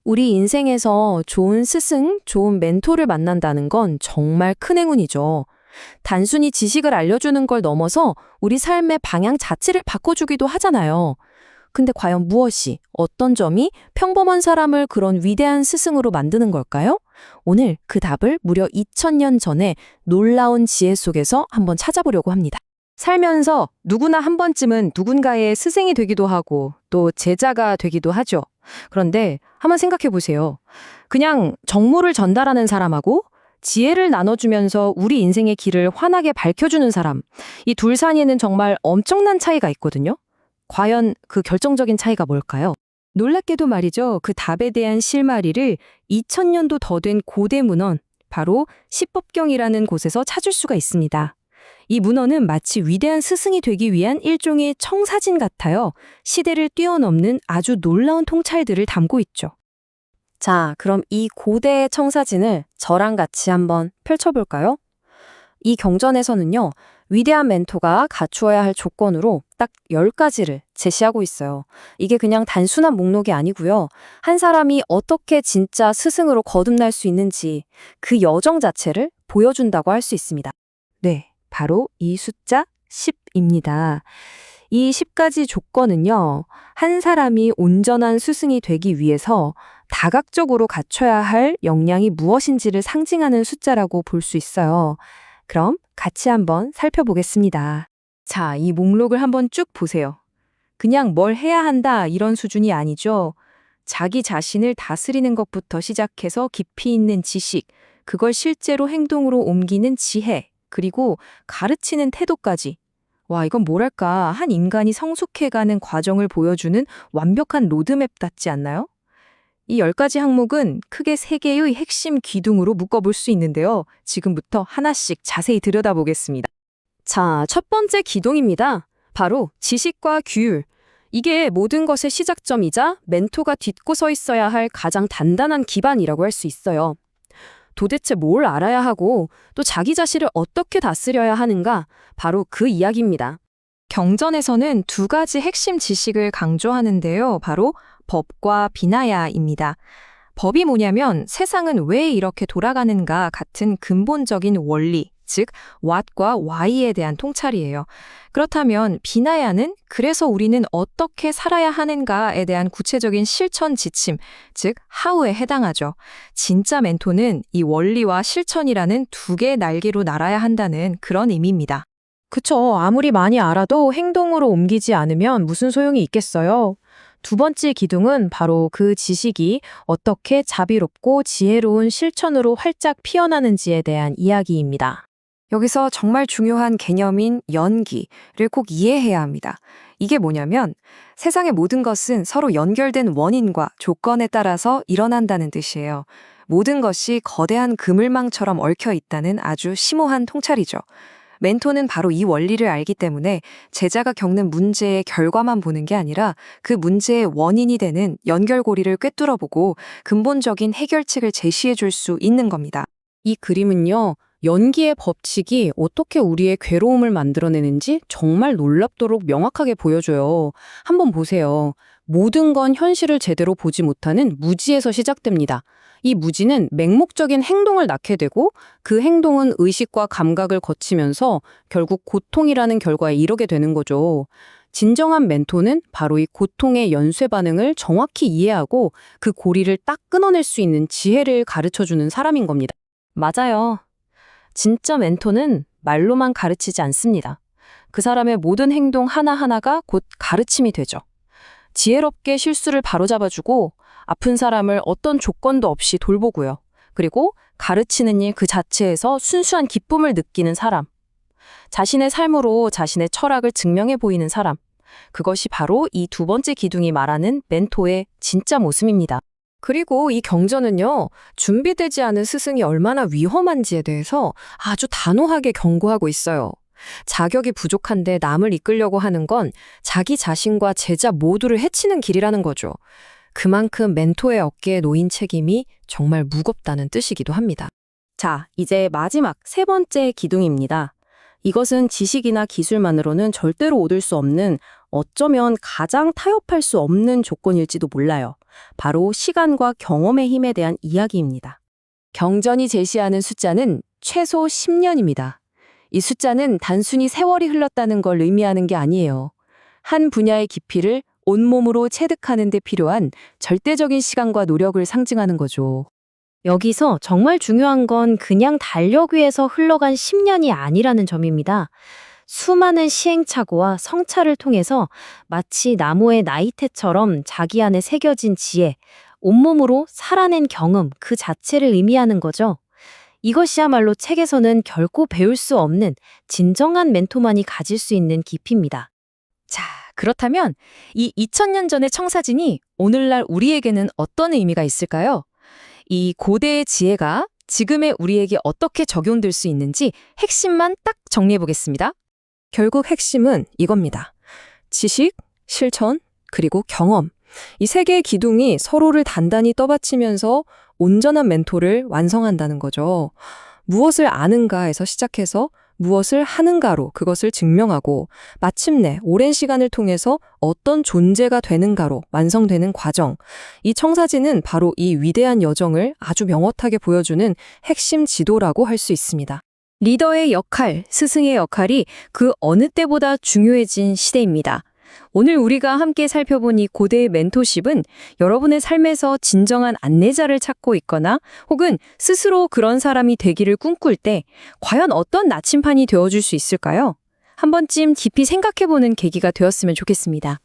우리 인생에서 좋은 스승, 좋은 멘토를 만난다는 건 정말 큰 행운이죠. 단순히 지식을 알려주는 걸 넘어서 우리 삶의 방향 자체를 바꿔주기도 하잖아요. 근데 과연 무엇이, 어떤 점이 평범한 사람을 그런 위대한 스승으로 만드는 걸까요? 오늘 그 답을 무려 2000년 전에 놀라운 지혜 속에서 한번 찾아보려고 합니다. 살면서 누구나 한 번쯤은 누군가의 스승이 되기도 하고 또 제자가 되기도 하죠. 그런데 한번 생각해 보세요. 그냥 정보를 전달하는 사람하고 지혜를 나눠주면서 우리 인생의 길을 환하게 밝혀주는 사람, 이 둘 사이에는 정말 엄청난 차이가 있거든요. 과연 그 결정적인 차이가 뭘까요? 놀랍게도 말이죠. 그 답에 대한 실마리를 2000년도 더 된 고대 문헌, 바로 십법경이라는 곳에서 찾을 수가 있습니다. 이 문헌은 마치 위대한 스승이 되기 위한 일종의 청사진 같아요. 시대를 뛰어넘는 아주 놀라운 통찰들을 담고 있죠. 자, 그럼 이 고대의 청사진을 저랑 같이 한번 펼쳐볼까요? 이 경전에서는요, 위대한 멘토가 갖추어야 할 조건으로 딱 10가지를 제시하고 있어요. 이게 그냥 단순한 목록이 아니고요. 한 사람이 어떻게 진짜 스승으로 거듭날 수 있는지 그 여정 자체를 보여준다고 할 수 있습니다. 네, 바로 이 숫자 10입니다. 이 10가지 조건은요, 한 사람이 온전한 스승이 되기 위해서 다각적으로 갖춰야 할 역량이 무엇인지를 상징하는 숫자라고 볼 수 있어요. 그럼 같이 한번 살펴보겠습니다. 자, 이 목록을 한번 쭉 보세요. 그냥 뭘 해야 한다 이런 수준이 아니죠. 자기 자신을 다스리는 것부터 시작해서 깊이 있는 지식, 그걸 실제로 행동으로 옮기는 지혜, 그리고 가르치는 태도까지. 와, 이건 뭐랄까, 한 인간이 성숙해가는 과정을 보여주는 완벽한 로드맵 같지 않나요? 이 10가지 항목은 크게 3개의 핵심 기둥으로 묶어볼 수 있는데요. 지금부터 하나씩 자세히 들여다보겠습니다. 자, 첫 번째 기둥입니다. 바로 지식과 규율. 이게 모든 것의 시작점이자 멘토가 딛고 서 있어야 할 가장 단단한 기반이라고 할 수 있어요. 도대체 뭘 알아야 하고 또 자기 자신을 어떻게 다스려야 하는가? 바로 그 이야기입니다. 경전에서는 2가지 핵심 지식을 강조하는데요. 바로 법과 비나야입니다. 법이 뭐냐면 세상은 왜 이렇게 돌아가는가 같은 근본적인 원리, 즉 what과 why에 대한 통찰이에요. 그렇다면 비나야는 그래서 우리는 어떻게 살아야 하는가에 대한 구체적인 실천 지침, 즉 how에 해당하죠. 진짜 멘토는 이 원리와 실천이라는 2개의 날개로 날아야 한다는 그런 의미입니다. 그쵸. 아무리 많이 알아도 행동으로 옮기지 않으면 무슨 소용이 있겠어요. 2번째 기둥은 바로 그 지식이 어떻게 자비롭고 지혜로운 실천으로 활짝 피어나는지에 대한 이야기입니다. 여기서 정말 중요한 개념인 연기를 꼭 이해해야 합니다. 이게 뭐냐면 세상의 모든 것은 서로 연결된 원인과 조건에 따라서 일어난다는 뜻이에요. 모든 것이 거대한 그물망처럼 얽혀 있다는 아주 심오한 통찰이죠. 멘토는 바로 이 원리를 알기 때문에 제자가 겪는 문제의 결과만 보는 게 아니라 그 문제의 원인이 되는 연결고리를 꿰뚫어보고 근본적인 해결책을 제시해 줄 수 있는 겁니다. 이 그림은요, 연기의 법칙이 어떻게 우리의 괴로움을 만들어내는지 정말 놀랍도록 명확하게 보여줘요. 한번 보세요. 모든 건 현실을 제대로 보지 못하는 무지에서 시작됩니다. 이 무지는 맹목적인 행동을 낳게 되고 그 행동은 의식과 감각을 거치면서 결국 고통이라는 결과에 이르게 되는 거죠. 진정한 멘토는 바로 이 고통의 연쇄 반응을 정확히 이해하고 그 고리를 딱 끊어낼 수 있는 지혜를 가르쳐주는 사람인 겁니다. 맞아요. 진짜 멘토는 말로만 가르치지 않습니다. 그 사람의 모든 행동 하나하나가 곧 가르침이 되죠. 지혜롭게 실수를 바로잡아주고 아픈 사람을 어떤 조건도 없이 돌보고요. 그리고 가르치는 일 그 자체에서 순수한 기쁨을 느끼는 사람. 자신의 삶으로 자신의 철학을 증명해 보이는 사람. 그것이 바로 이 2번째 기둥이 말하는 멘토의 진짜 모습입니다. 그리고 이 경전은요, 준비되지 않은 스승이 얼마나 위험한지에 대해서 아주 단호하게 경고하고 있어요. 자격이 부족한데 남을 이끌려고 하는 건 자기 자신과 제자 모두를 해치는 길이라는 거죠. 그만큼 멘토의 어깨에 놓인 책임이 정말 무겁다는 뜻이기도 합니다. 자, 이제 마지막 3번째 기둥입니다. 이것은 지식이나 기술만으로는 절대로 얻을 수 없는, 어쩌면 가장 타협할 수 없는 조건일지도 몰라요. 바로 시간과 경험의 힘에 대한 이야기입니다. 경전이 제시하는 숫자는 최소 10년입니다. 이 숫자는 단순히 세월이 흘렀다는 걸 의미하는 게 아니에요. 한 분야의 깊이를 온몸으로 체득하는 데 필요한 절대적인 시간과 노력을 상징하는 거죠. 여기서 정말 중요한 건 그냥 달력 위에서 흘러간 10년이 아니라는 점입니다. 수많은 시행착오와 성찰을 통해서 마치 나무의 나이테처럼 자기 안에 새겨진 지혜, 온몸으로 살아낸 경험 그 자체를 의미하는 거죠. 이것이야말로 책에서는 결코 배울 수 없는 진정한 멘토만이 가질 수 있는 깊이입니다. 자, 그렇다면 이 2000년 전의 청사진이 오늘날 우리에게는 어떤 의미가 있을까요? 이 고대의 지혜가 지금의 우리에게 어떻게 적용될 수 있는지 핵심만 딱 정리해 보겠습니다. 결국 핵심은 이겁니다. 지식, 실천, 그리고 경험. 이 세 개의 기둥이 서로를 단단히 떠받치면서 온전한 멘토를 완성한다는 거죠. 무엇을 아는가에서 시작해서 무엇을 하는가로 그것을 증명하고 마침내 오랜 시간을 통해서 어떤 존재가 되는가로 완성되는 과정. 이 청사진은 바로 이 위대한 여정을 아주 명확하게 보여주는 핵심 지도라고 할 수 있습니다. 리더의 역할, 스승의 역할이 그 어느 때보다 중요해진 시대입니다. 오늘 우리가 함께 살펴본 이 고대의 멘토십은 여러분의 삶에서 진정한 안내자를 찾고 있거나 혹은 스스로 그런 사람이 되기를 꿈꿀 때 과연 어떤 나침판이 되어줄 수 있을까요? 한 번쯤 깊이 생각해보는 계기가 되었으면 좋겠습니다.